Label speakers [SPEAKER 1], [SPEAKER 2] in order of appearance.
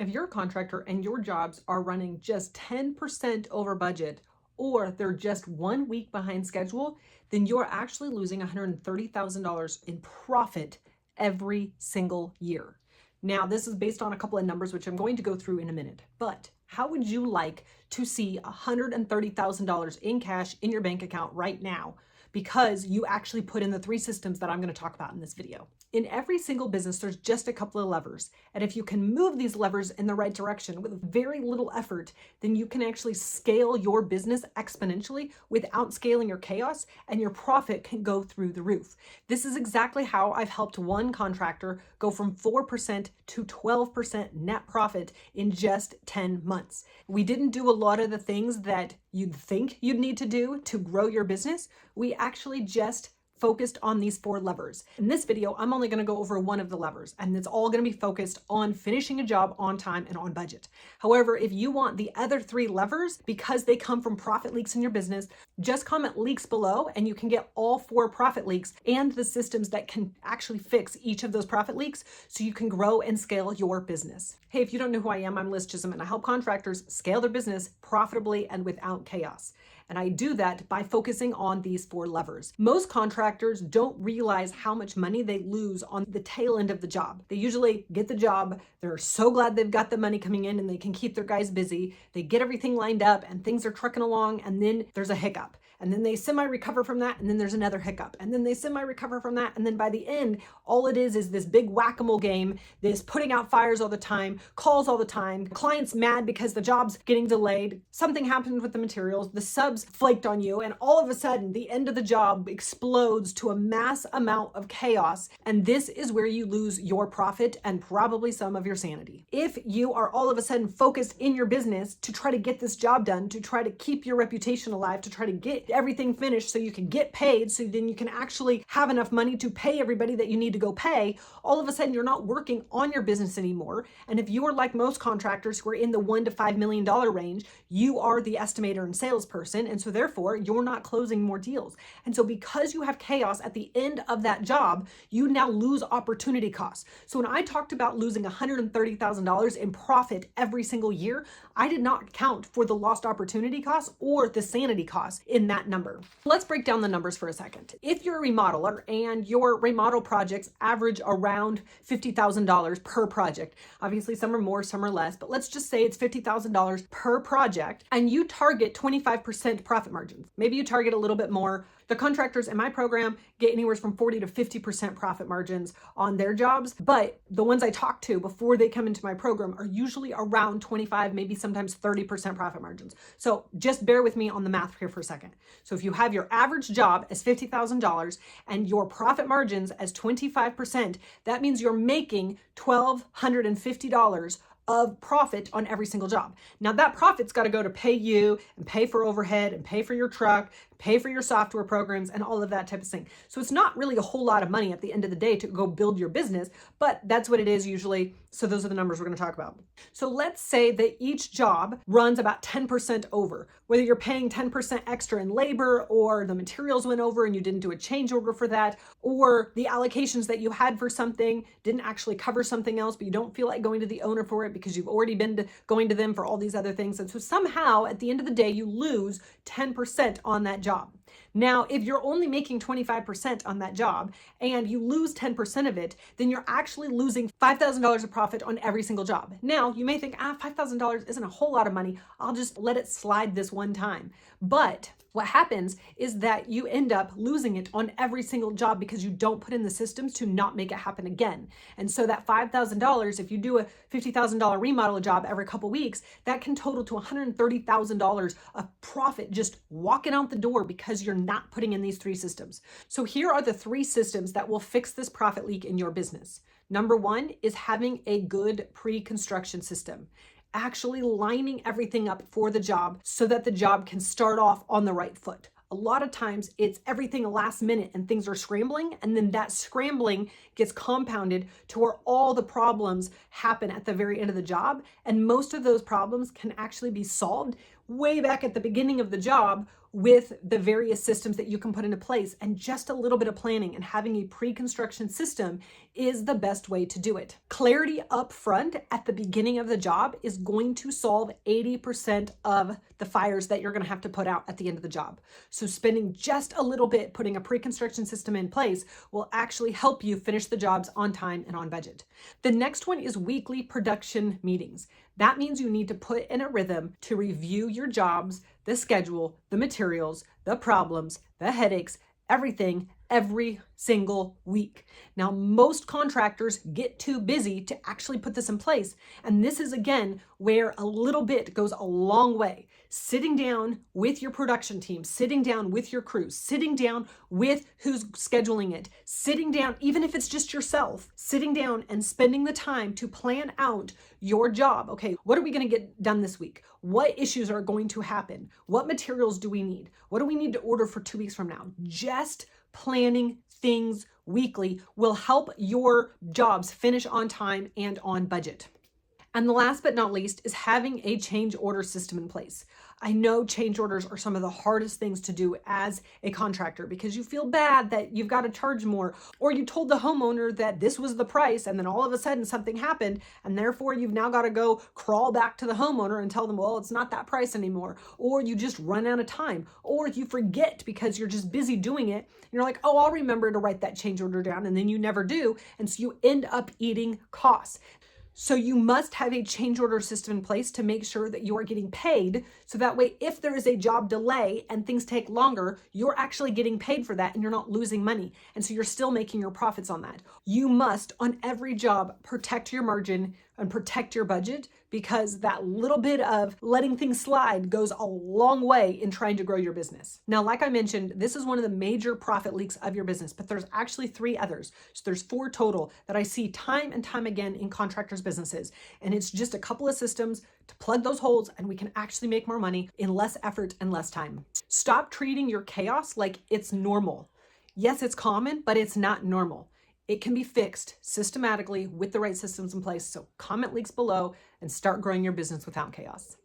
[SPEAKER 1] If you're a contractor and your jobs are running just 10% over budget, or they're just 1 week behind schedule, then you're actually losing $130,000 in profit every single year. Now, this is based on a couple of numbers, which I'm going to go through in a minute, but how would you like to see $130,000 in cash in your bank account right now because you actually put in the 3 systems that I'm going to talk about in this video? In every single business, there's just a couple of levers. And if you can move these levers in the right direction with very little effort, then you can actually scale your business exponentially without scaling your chaos, and your profit can go through the roof. This is exactly how I've helped one contractor go from 4% to 12% net profit in just 10 months. We didn't do a lot of the things that you'd think you'd need to do to grow your business. We actually just focused on these 4 levers. In this video, I'm only going to go over one of the levers, and it's all going to be focused on finishing a job on time and on budget. However, if you want the other 3 levers, because they come from profit leaks in your business, just comment leaks below and you can get all 4 profit leaks and the systems that can actually fix each of those profit leaks so you can grow and scale your business. Hey, if you don't know who I am, I'm Liz Chism, and I help contractors scale their business profitably and without chaos. And I do that by focusing on these 4 levers. Most contractors don't realize how much money they lose on the tail end of the job. They usually get the job, they're so glad they've got the money coming in and they can keep their guys busy. They get everything lined up and things are trucking along, and then there's a hiccup. And then they semi-recover from that, and then there's another hiccup. And then they semi-recover from that, and then by the end, all it is this big whack-a-mole game, this putting out fires all the time, calls all the time, clients mad because the job's getting delayed, something happened with the materials, the subs flaked on you, and all of a sudden, the end of the job explodes to a mass amount of chaos, and this is where you lose your profit and probably some of your sanity. If you are all of a sudden focused in your business to try to get this job done, to try to keep your reputation alive, to try to get everything finished so you can get paid, so then you can actually have enough money to pay everybody that you need to go pay, all of a sudden you're not working on your business anymore. And if you are like most contractors who are in the $1 to $5 million range, you are the estimator and salesperson, and so therefore you're not closing more deals. And so because you have chaos at the end of that job, you now lose opportunity costs. So when I talked about losing $130,000 in profit every single year, I did not count for the lost opportunity costs or the sanity costs in that number. Let's break down the numbers for a second. If you're a remodeler and your remodel projects average around $50,000 per project, obviously some are more, some are less, but let's just say it's $50,000 per project, and you target 25% profit margins. Maybe you target a little bit more. The contractors in my program get anywhere from 40 to 50% profit margins on their jobs, but the ones I talk to before they come into my program are usually around 25, maybe sometimes 30% profit margins. So just bear with me on the math here for a second. So if you have your average job as $50,000 and your profit margins as 25%, that means you're making $1,250 of profit on every single job. Now that profit's got to go to pay you and pay for overhead and pay for your truck, pay for your software programs and all of that type of thing. So it's not really a whole lot of money at the end of the day to go build your business, but that's what it is usually. So those are the numbers we're going to talk about. So let's say that each job runs about 10% over, whether you're paying 10% extra in labor, or the materials went over and you didn't do a change order for that, or the allocations that you had for something didn't actually cover something else, but you don't feel like going to the owner for it because you've already been going to them for all these other things. And so somehow at the end of the day, you lose 10% on that job. Now, if you're only making 25% on that job and you lose 10% of it, then you're actually losing $5,000 of profit on every single job. Now, you may think, $5,000 isn't a whole lot of money. I'll just let it slide this one time. But what happens is that you end up losing it on every single job because you don't put in the systems to not make it happen again. And so that $5,000, if you do a $50,000 remodel job every couple weeks, that can total to $130,000 of profit just walking out the door because you're not putting in these 3 systems. So here are the 3 systems that will fix this profit leak in your business. Number 1 is having a good pre-construction system. Actually lining everything up for the job so that the job can start off on the right foot. A lot of times it's everything last minute and things are scrambling, and then that scrambling gets compounded to where all the problems happen at the very end of the job. And most of those problems can actually be solved way back at the beginning of the job with the various systems that you can put into place, and just a little bit of planning and having a pre-construction system is the best way to do it. Clarity up front at the beginning of the job is going to solve 80% of the fires that you're going to have to put out at the end of the job. So spending just a little bit putting a pre-construction system in place will actually help you finish the jobs on time and on budget. The next one is weekly production meetings. That means you need to put in a rhythm to review your jobs, the schedule, the materials, the problems, the headaches, everything every single week. Now, most contractors get too busy to actually put this in place. And this is, again, where a little bit goes a long way. Sitting down with your production team, sitting down with your crew, sitting down with who's scheduling it, sitting down, even if it's just yourself, sitting down and spending the time to plan out your job. Okay, what are we going to get done this week? What issues are going to happen? What materials do we need? What do we need to order for 2 weeks from now? Just planning things weekly will help your jobs finish on time and on budget. And the last but not least is having a change order system in place. I know change orders are some of the hardest things to do as a contractor because you feel bad that you've got to charge more, or you told the homeowner that this was the price and then all of a sudden something happened and therefore you've now got to go crawl back to the homeowner and tell them, well, it's not that price anymore, or you just run out of time, or you forget because you're just busy doing it. You're like, oh, I'll remember to write that change order down, and then you never do, and so you end up eating costs. So you must have a change order system in place to make sure that you are getting paid. So that way, if there is a job delay and things take longer, you're actually getting paid for that and you're not losing money. And so you're still making your profits on that. You must, on every job, protect your margin and protect your budget, because that little bit of letting things slide goes a long way in trying to grow your business. Now, like I mentioned, this is one of the major profit leaks of your business, but there's actually 3 others. So there's 4 total that I see time and time again in contractors' businesses. And it's just a couple of systems to plug those holes, and we can actually make more money in less effort and less time. Stop treating your chaos like it's normal. Yes, it's common, but it's not normal. It can be fixed systematically with the right systems in place. So comment links below and start growing your business without chaos.